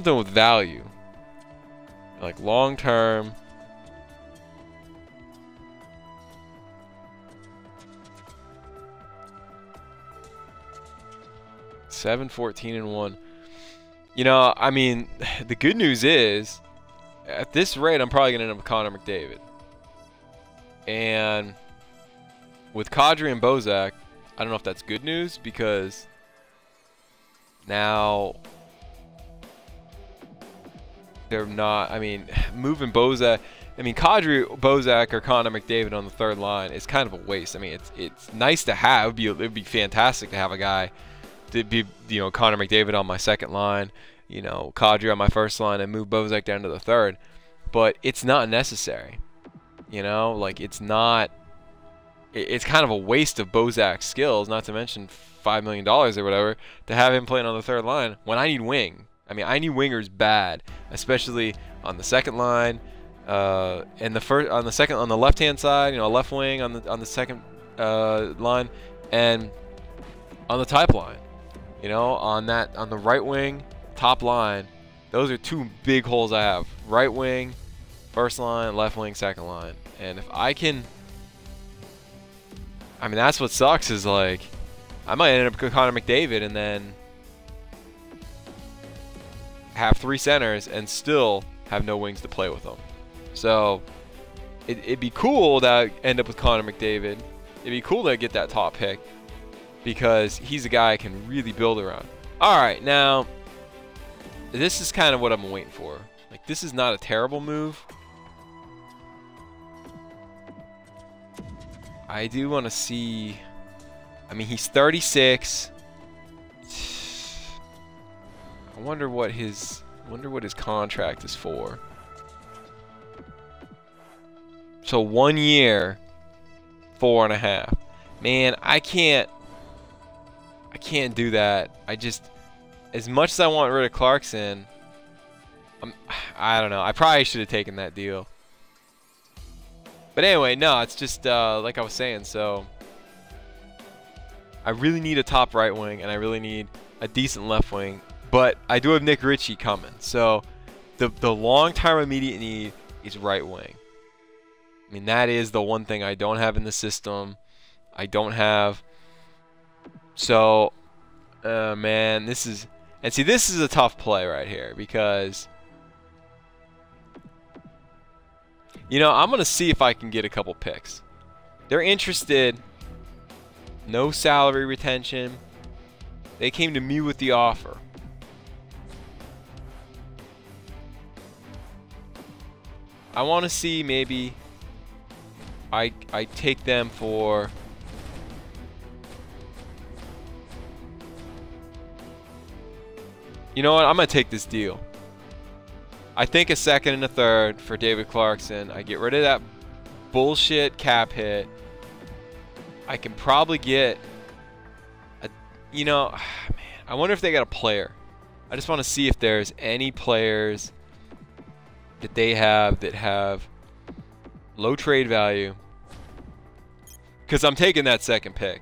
something with value, like long term. Seven, 14, and 1. You know, I mean, the good news is, at this rate, I'm probably gonna end up with Connor McDavid. And with Kadri and Bozak, I don't know if that's good news because now they're not. I mean, moving Bozak. I mean, Kadri, Bozak, or Connor McDavid on the third line is kind of a waste. I mean, it's nice to have. It'd be fantastic to have a guy to be, you know, Connor McDavid on my second line, you know, Kadri on my first line, and move Bozak down to the third. But it's not necessary. You know, like it's not. It's kind of a waste of Bozak's skills, not to mention $5 million or whatever, to have him playing on the third line when I need wing. I mean, I need wingers bad, especially on the second line, and on the left-hand side, you know, left wing on the second line, and on the type line, you know, on the right wing, top line. Those are two big holes I have: right wing, first line; left wing, second line. And if I can, I mean, that's what sucks is like, I might end up with Connor McDavid and then have 3 centers and still have no wings to play with them. So it'd be cool to end up with Connor McDavid. It'd be cool to get that top pick because he's a guy I can really build around. All right, now this is kind of what I'm waiting for. Like, this is not a terrible move. I do want to see. I mean, he's 36. I wonder what his contract is for. So 1 year, 4.5. Man, I can't do that. I just, as much as I want rid of Clarkson, I don't know. I probably should have taken that deal. But anyway, no, it's just like I was saying. So I really need a top right wing, and I really need a decent left wing. But I do have Nick Ritchie coming. So the long-term immediate need is right wing. I mean, that is the one thing I don't have in the system. I don't have. So, man, this is a tough play right here because, you know, I'm going to see if I can get a couple picks. They're interested. No salary retention. They came to me with the offer. I want to see maybe I take them for, you know what, I'm going to take this deal. I think a second and a third for David Clarkson. I get rid of that bullshit cap hit. I can probably get a, you know, man, I wonder if they got a player. I just want to see if there's any players that they have that have low trade value, because I'm taking that second pick.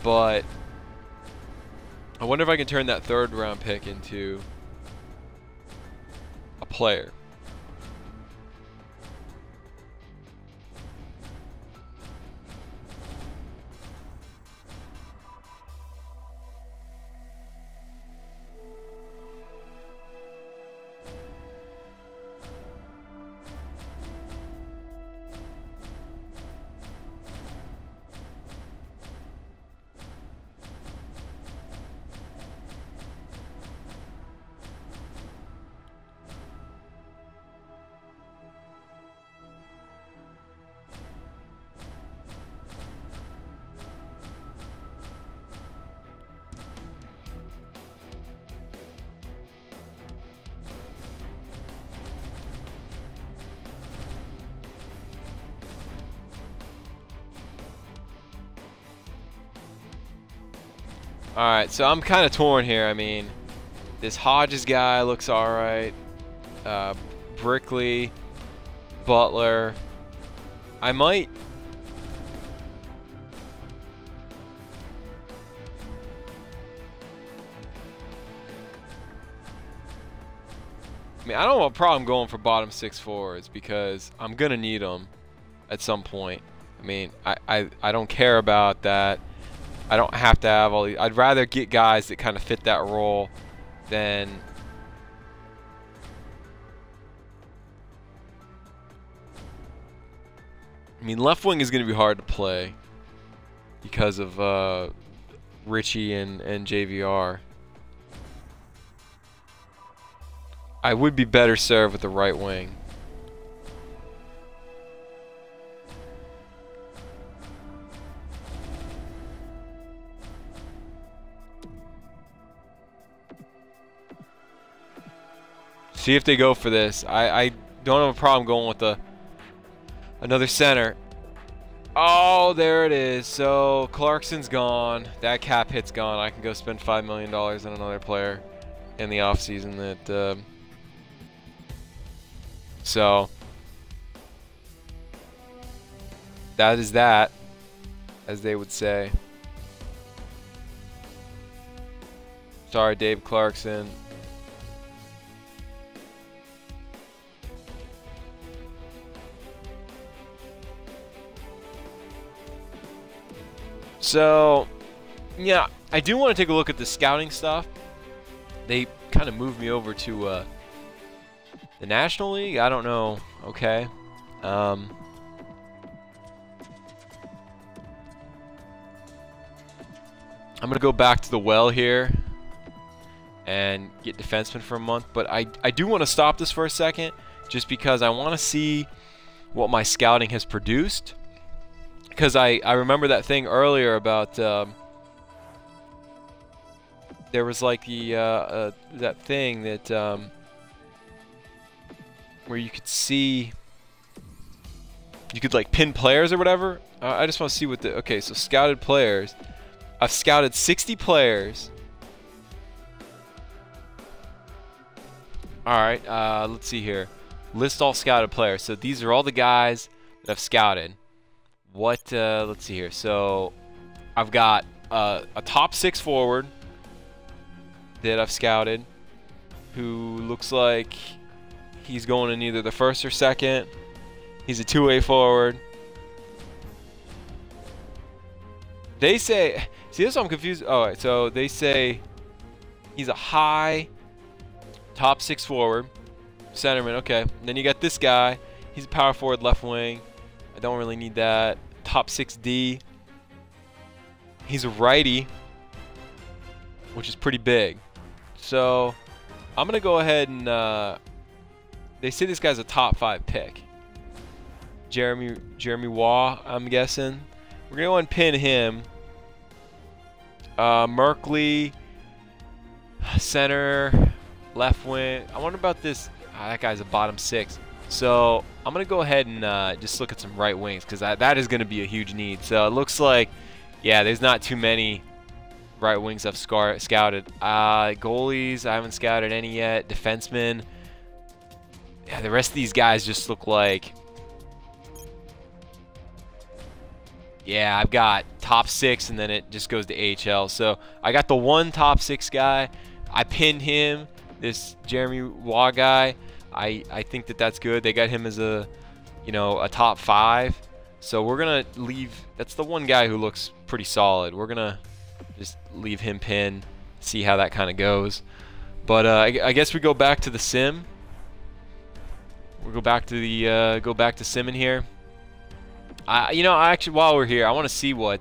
But I wonder if I can turn that third round pick into a player. Alright, so I'm kind of torn here. I mean, this Hodges guy looks alright. Brickley, Butler. I might... I mean, I don't have a problem going for bottom 6 forwards because I'm gonna need them at some point. I mean, I don't care about that. I don't have to have all these. I'd rather get guys that kind of fit that role than. I mean, left wing is going to be hard to play because of Richie and JVR. I would be better served with the right wing. See if they go for this. I don't have a problem going with another center. Oh, there it is. So Clarkson's gone. That cap hit's gone. I can go spend $5 million on another player in the offseason that so that is that, as they would say. Sorry, Dave Clarkson. So, yeah, I do want to take a look at the scouting stuff. They kind of moved me over to the National League. I don't know. Okay. I'm going to go back to the well here and get defensemen for a month. But I do want to stop this for a second just because I want to see what my scouting has produced. Because I remember that thing earlier about there was like the that thing that where you could see, you could like pin players or whatever. I just want to see what the, okay, so scouted players. I've scouted 60 players. Alright, let's see here. List all scouted players. So these are all the guys that I've scouted. What, let's see here. So I've got a top 6 forward that I've scouted who looks like he's going in either the first or second. He's a two-way forward. They say, see, this I'm confused. Oh, right, so they say he's a high top 6 forward, centerman. Okay, and then you got this guy. He's a power forward, left wing. I don't really need that. Top 6D. He's a righty, which is pretty big. So I'm gonna go ahead and they say this guy's a top 5 pick. Jeremy Waugh, I'm guessing. We're gonna go and pin him. Merkley, center, left wing. I wonder about this. That guy's a bottom 6. So I'm going to go ahead and just look at some right wings because that is going to be a huge need. So it looks like, yeah, there's not too many right wings I've scouted. Goalies, I haven't scouted any yet. Defensemen. Yeah, the rest of these guys just look like, yeah, I've got top 6 and then it just goes to AHL. So I got the one top 6 guy. I pinned him, this Jeremy Waugh guy. I think that's good. They got him as a, you know, a top 5. So we're going to leave, that's the one guy who looks pretty solid. We're going to just leave him pinned, see how that kind of goes. But I guess we go back to the sim. We'll go back to the sim in here. You know, actually, while we're here, I want to see what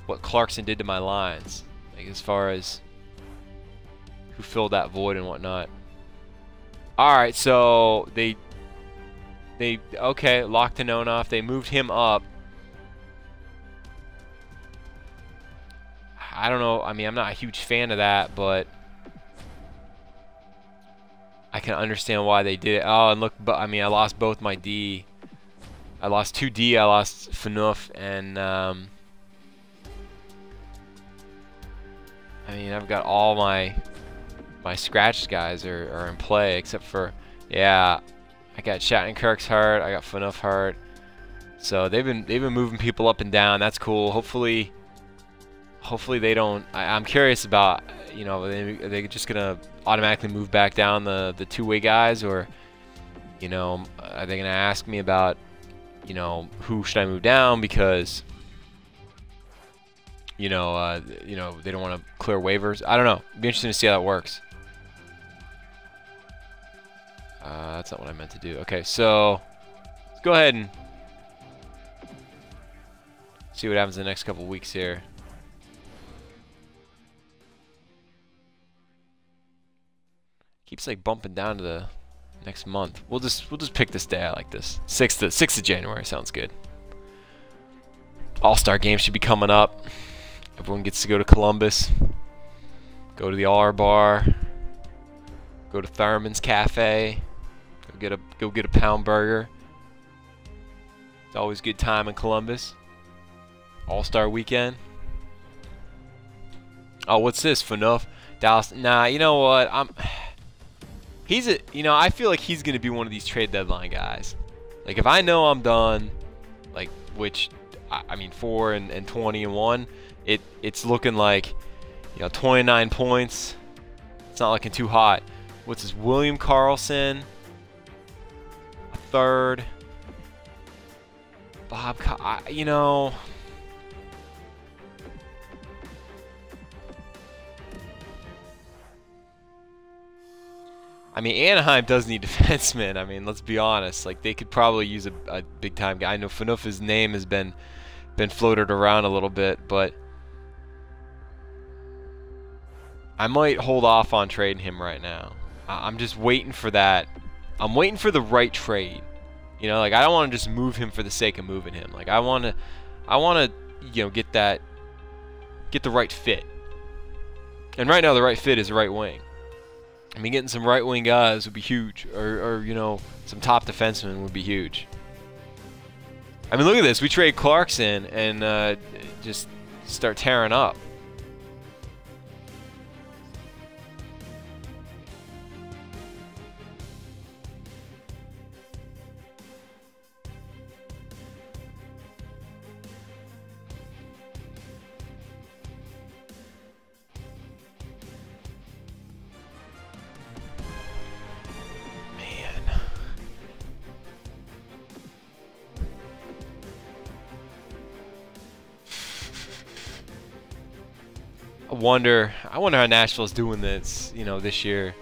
Clarkson did to my lines, like as far as who filled that void and whatnot. All right, so they okay, locked Tanonoff. They moved him up. I don't know. I mean, I'm not a huge fan of that, but I can understand why they did it. Oh, and look, but I mean, I lost both my D. I lost 2 D. I lost Phaneuf, and I mean, I've got all my scratch guys are in play, except for, yeah, I got Shattenkirk's hurt, I got Phaneuf hurt, so they've been moving people up and down. That's cool. Hopefully they don't. I'm curious about you know, are they just gonna automatically move back down the two-way guys, or, you know, are they gonna ask me about, you know, who should I move down because, you know, they don't want to clear waivers. I don't know. It'd be interesting to see how that works. That's not what I meant to do. Okay, so let's go ahead and see what happens in the next couple weeks here. Keeps like bumping down to the next month. We'll just pick this day. I like this. 6th of January sounds good. All-Star game should be coming up. Everyone gets to go to Columbus, go to the R Bar, go to Thurman's Cafe, go get a pound burger. It's always a good time in Columbus. All-Star weekend. Oh, what's this? Phaneuf, Dallas. Nah, you know what? I feel like he's gonna be one of these trade deadline guys. Like if I know I'm done, like I mean 4 and 20 and 1, it's looking like, you know, 29 points. It's not looking too hot. What's this? William Karlsson, a third. Bob, you know. I mean, Anaheim does need defensemen. I mean, let's be honest. Like, they could probably use a big-time guy. I know Phaneuf's name has been floated around a little bit, but I might hold off on trading him right now. I'm just waiting for that. I'm waiting for the right trade. You know, like, I don't want to just move him for the sake of moving him. Like, I want to, you know, get the right fit. And right now, the right fit is right wing. I mean, getting some right-wing guys would be huge, or you know, some top defensemen would be huge. I mean, look at this. We trade Clarkson and just start tearing up. I wonder how Nashville's doing this, you know, this year.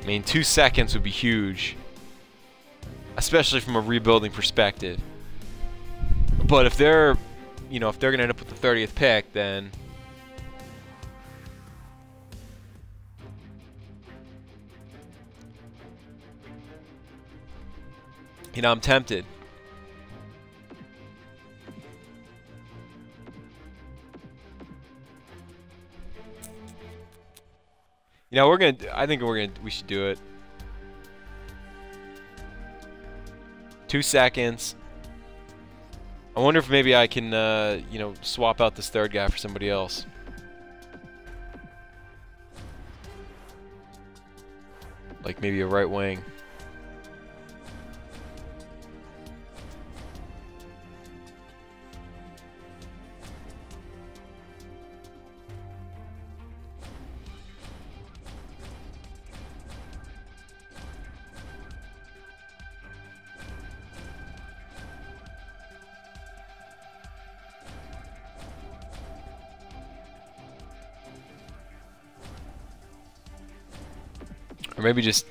I mean, 2 seconds would be huge, especially from a rebuilding perspective. But if they're, you know, if they're gonna end up with the 30th pick, then you know, I'm tempted. You know, we should do it. 2 seconds. I wonder if maybe I can, you know, swap out this third guy for somebody else. Like maybe a right wing. Or maybe just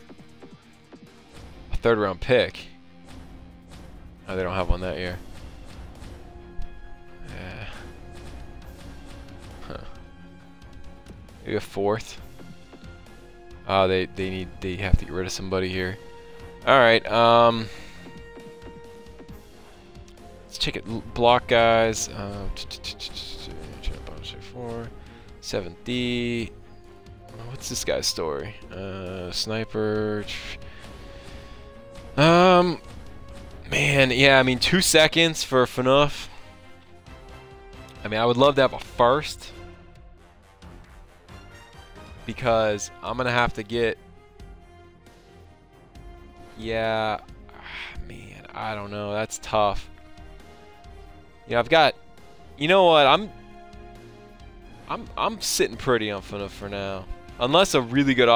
a 3rd round pick. Oh, they don't have one that year. Yeah. Huh. Maybe a 4th. Oh, they have to get rid of somebody here. All right. Let's check it. Block guys. 4, 7D. What's this guy's story? Sniper. Man, yeah, I mean, 2 seconds for Phaneuf. I mean, I would love to have a first, because I'm gonna have to get. Yeah, man, I don't know. That's tough. Yeah, I've got. You know what? I'm sitting pretty on Phaneuf for now, unless a really good